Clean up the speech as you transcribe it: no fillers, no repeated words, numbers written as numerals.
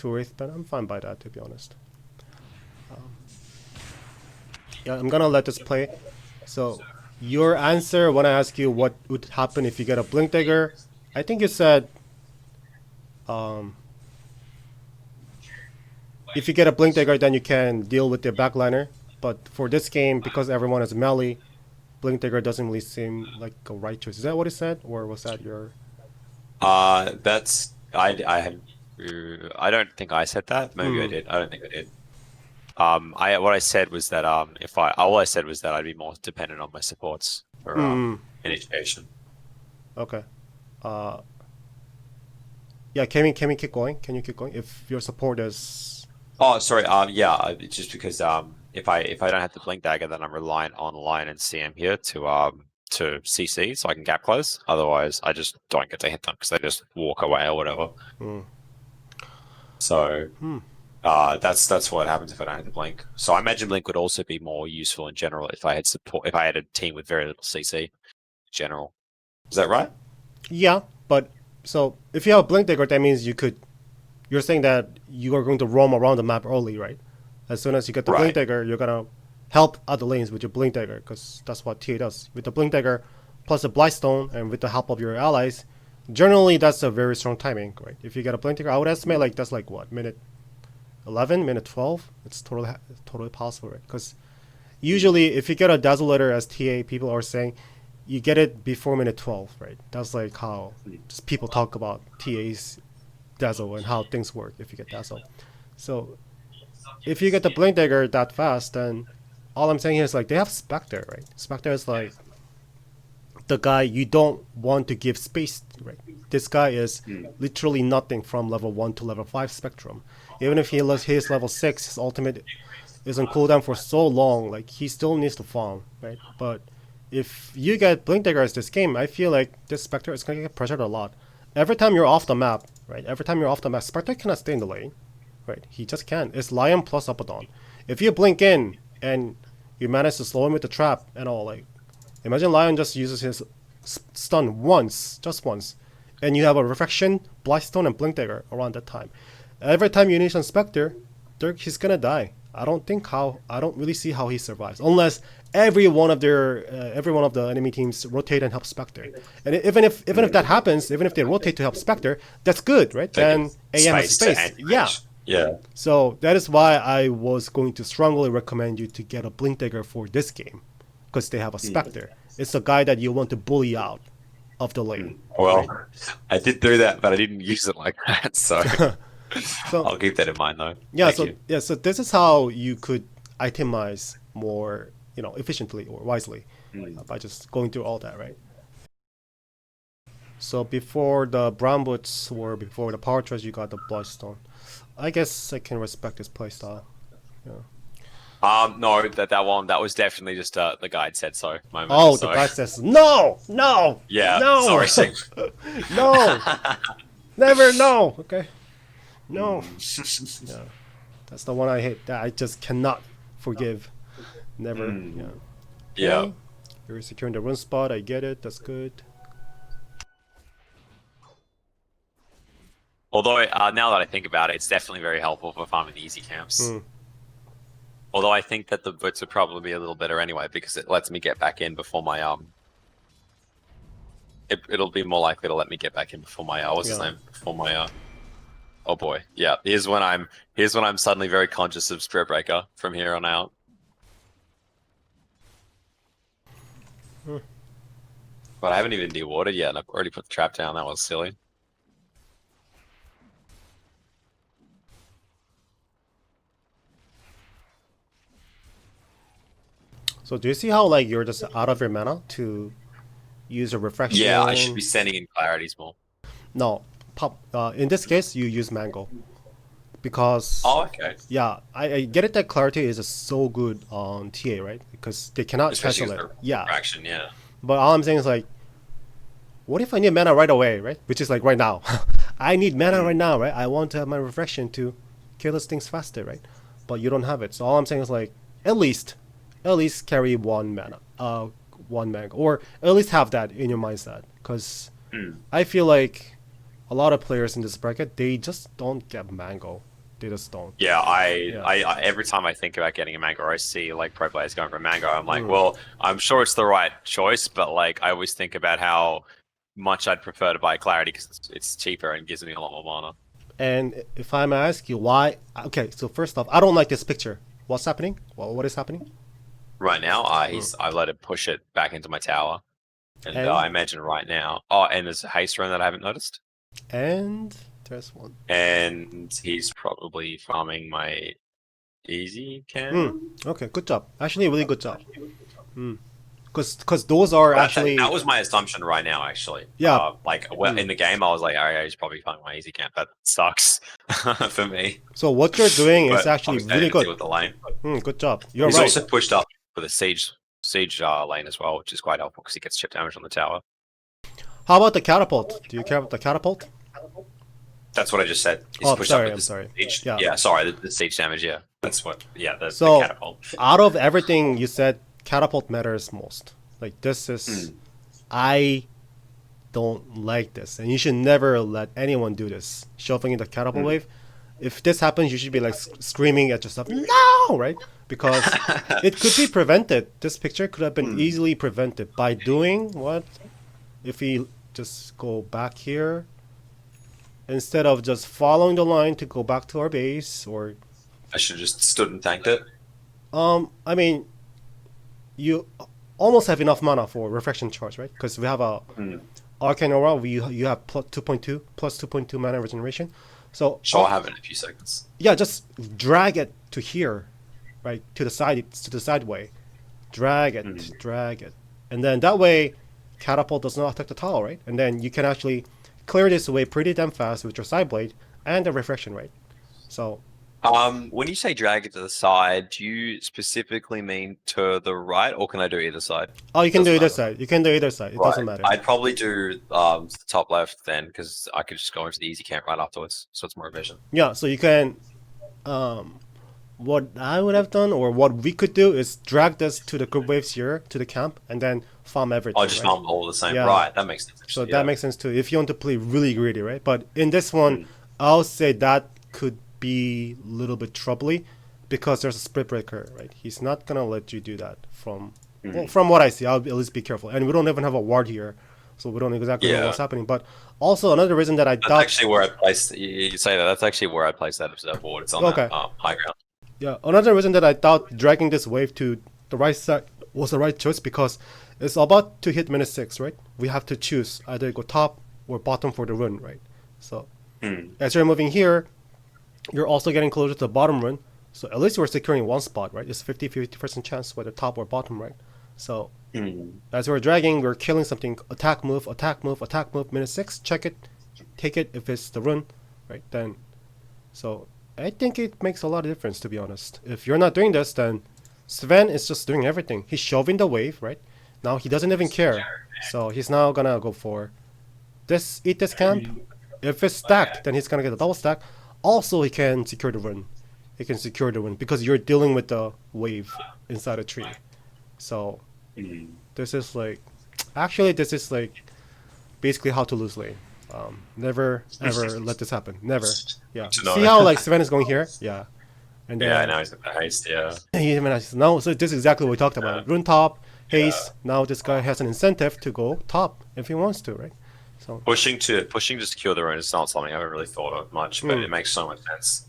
2/8, but I'm fine by that, to be honest. Yeah, I'm gonna let this play. So, your answer when I ask you what would happen if you get a Blink Dagger, I think you said, if you get a Blink Dagger, then you can deal with the backliner. But for this game, because everyone is melee, Blink Dagger doesn't really seem like a right choice. Is that what it said, or was that your? That's I had I don't think I said that. Maybe I Hmm. did. I don't think I did. I what I said was that if I all I said was that I'd be more dependent on my supports for Hmm. initiation. Okay. Uh. Yeah. Can we keep going? Can you keep going? If your support is. Oh, sorry. Yeah. It's just because if I don't have the blink dagger, then I'm reliant on Lion and CM here to CC so I can gap close. Otherwise, I just don't get to hit them because they just walk away or whatever. Hmm. So Hmm. that's what happens if I don't have the blink. So I imagine blink would also be more useful in general if I had support, if I had a team with very little CC in general. Is that right? Yeah, but so if you have a Blink Dagger, that means you could. You're saying that you are going to roam around the map early, right? As soon as you get the Blink Right. Dagger, you're gonna help other lanes with your Blink Dagger, because that's what TA does. With the Blink Dagger plus the Blightstone and with the help of your allies, generally that's a very strong timing, right? If you get a Blink Dagger, I would estimate like that's like what, minute 11, minute 12? It's totally possible, right? Because usually if you get a Dazzle as TA, people are saying you get it before minute 12, right? That's like how just people talk about TA's Dazzle and how things work if you get Dazzle. So if you get the Blink Dagger that fast, then all I'm saying here is like they have Spectre, right? Spectre is like the guy you don't want to give space to, right? This guy is Mm. literally nothing from level 1 to level 5 spectrum. Even if he's level 6, his ultimate is on cooldown for so long, like he still needs to farm, right? But if you get Blink Daggers this game, I feel like this Spectre is gonna get pressured a lot. Every time you're off the map, right? Every time you're off the map, Spectre cannot stay in the lane, right? He just can't. It's Lion plus Upadon. If you blink in and you manage to slow him with the trap and all, like imagine Lion just uses his stun once, just once, and you have a Reflection, Blightstone, and Blink Dagger around that time. Every time you unleash on Spectre, he's gonna die. I don't really see how he survives unless every one of the enemy teams rotate and help Spectre. And even if that happens, even if they rotate to help Spectre, that's good, right? They get Then AM has space to space. Yeah. anti-mage. Yeah. So that is why I was going to strongly recommend you to get a Blink Dagger for this game, because they have a Mm. Spectre. It's a guy that you want to bully out of the lane, Mm. Well, right? I did do that, but I didn't use it like that. So So I'll keep that in mind, though. yeah, Thank so you. yeah, so this is how you could itemize more, efficiently or wisely, Mm. by just going through all that, right? So before the brown boots or before the power charge, you got the bloodstone. I guess I can respect this playstyle. Yeah. No, that was definitely just the guide said so moment. Oh, the So guy says no, no, yeah, no, sorry, Sig. no, never, no. Okay, no. Mm. Yeah, that's the one I hate. That I just cannot forgive. Never. Yeah. Mm. Yeah. Okay. You're securing the run spot. I get it. That's good. Although now that I think about it, it's definitely very helpful for farming the easy camps. Hmm. Although I think that the boots would probably be a little better anyway because it lets me get back in before my it'll be more likely to let me get back in before my what's his Yeah. name? Before my oh boy. Yeah. Here's when I'm suddenly very conscious of Strip Breaker from here on out. Hmm. But I haven't even dewatered yet and I've already put the trap down. That was silly. So do you see how like you're just out of your mana to use a Yeah, I should be reflection? sending in clarities more. No, pop. In this case, you use mango because Oh, okay. yeah, I get it that clarity is so good on TA, right? Because they cannot Especially cancel with it. the Yeah, fraction, yeah. but all I'm saying is like, what if I need mana right away, right? Which is like right now. I need mana right Mm. now, right? I want to have my reflection to kill these things faster, right? But you don't have it. So all I'm saying is like, at least, at least carry one mana, one mango, or at least have that in your mindset. Because Mm. I feel like a lot of players in this bracket they just don't get mango. They just don't. Yeah, Yeah. I every time I think about getting a mango, or I see like pro players going for a mango, I'm like, well, I'm sure it's the right choice, but like I always think about how much I'd prefer to buy clarity because it's cheaper and gives me a lot more mana. And if I may ask you why, okay, so first off, I don't like this picture. What's happening? Well, what is happening? Right now, I let it push it back into my tower, and And I imagine right now. Oh, and there's a haste run that I haven't noticed, and there's one. and he's probably farming my easy cannon. Okay, good job. Actually, really good job. Because those are actually That was my assumption right now. Actually, Yeah. in the game, I was like, oh yeah, he's probably farming my easy camp. That sucks for me. so what you're doing is But actually obviously I really didn't deal good. with the lane. Good job. You're He's right. also pushed up for the siege lane as well, which is quite helpful because he gets chip damage on the tower. How about the catapult? Do you care about the catapult? That's what I just said. He's Oh, pushed sorry, up I'm with the sorry. siege. Yeah. Yeah, sorry, the siege damage. Yeah, that's what. Yeah, the So catapult. out of everything you said, catapult matters most. Like this is, I don't like this, and you should never let anyone do this. Shoving in the catapult wave. If this happens, you should be like screaming at yourself, no, right? Because it could be prevented. This picture could have been easily prevented by doing what? If we just go back here, instead of just following the line to go back to our base, or I should have just stood and tanked it. I mean, you almost have enough mana for reflection charge, right? Because we have a Arcane Aura, you have plus 2.2 mana regeneration. So I'll have it in a few seconds. yeah, just drag it to here, right? To the side way. Drag it. And then that way catapult does not attack the tower, right? And then you can actually clear this away pretty damn fast with your side blade and the reflection, right? So When you say drag it to the side, do you specifically mean to the right, or can I do either side? oh, you can do Doesn't either matter. side. You can do either side. It doesn't matter. I'd probably do the top left then, because I could just go into the easy camp right afterwards, so it's more efficient. Yeah, so you can what I would have done, or what we could do, is drag this to the group waves here to the camp and then farm everything. Oh, just right? farm all the same. Yeah. Right, that makes sense. So Yeah. that makes sense too. If you want to play really greedy, right? But in this one, I'll say that could be a little bit troubly because there's a split breaker, right? He's not gonna let you do that from what I see. I'll at least be careful. And we don't even have a ward here, so we don't exactly know what's happening. But also another reason that I That's doubt. actually where I placed. You say that. That's actually where I placed that observe board. It's on that high ground. Yeah, another reason that I thought dragging this wave to the right side was the right choice because it's about to hit minute 6, right? We have to choose either go top or bottom for the run, right? So as you're moving here, you're also getting closer to the bottom run. So at least we're securing one spot, right? It's 50% chance whether top or bottom, right? So as we're dragging, we're killing something. Attack, move, minute 6, check it, take it if it's the run, right? Then, so I think it makes a lot of difference, to be honest. If you're not doing this, then Sven is just doing everything. He's shoving the wave, right? Now he doesn't even care. So he's now gonna go for this, eat this camp. If it's stacked, then he's gonna get a double stack. Also, he can secure the run. He can secure the win because you're dealing with the wave inside a tree. So this is like, actually, this is like basically how to lose lane. Never ever let this happen. Never. Yeah. See how like Sven is going here? Yeah. And then, Yeah, now he's at the haste. Yeah. he even has, no, so this is exactly what we talked about. Rune top, haste. Now this guy has an incentive to go top if he wants to, right? So Pushing to secure the run is not something I haven't really thought of much, but it makes so much sense.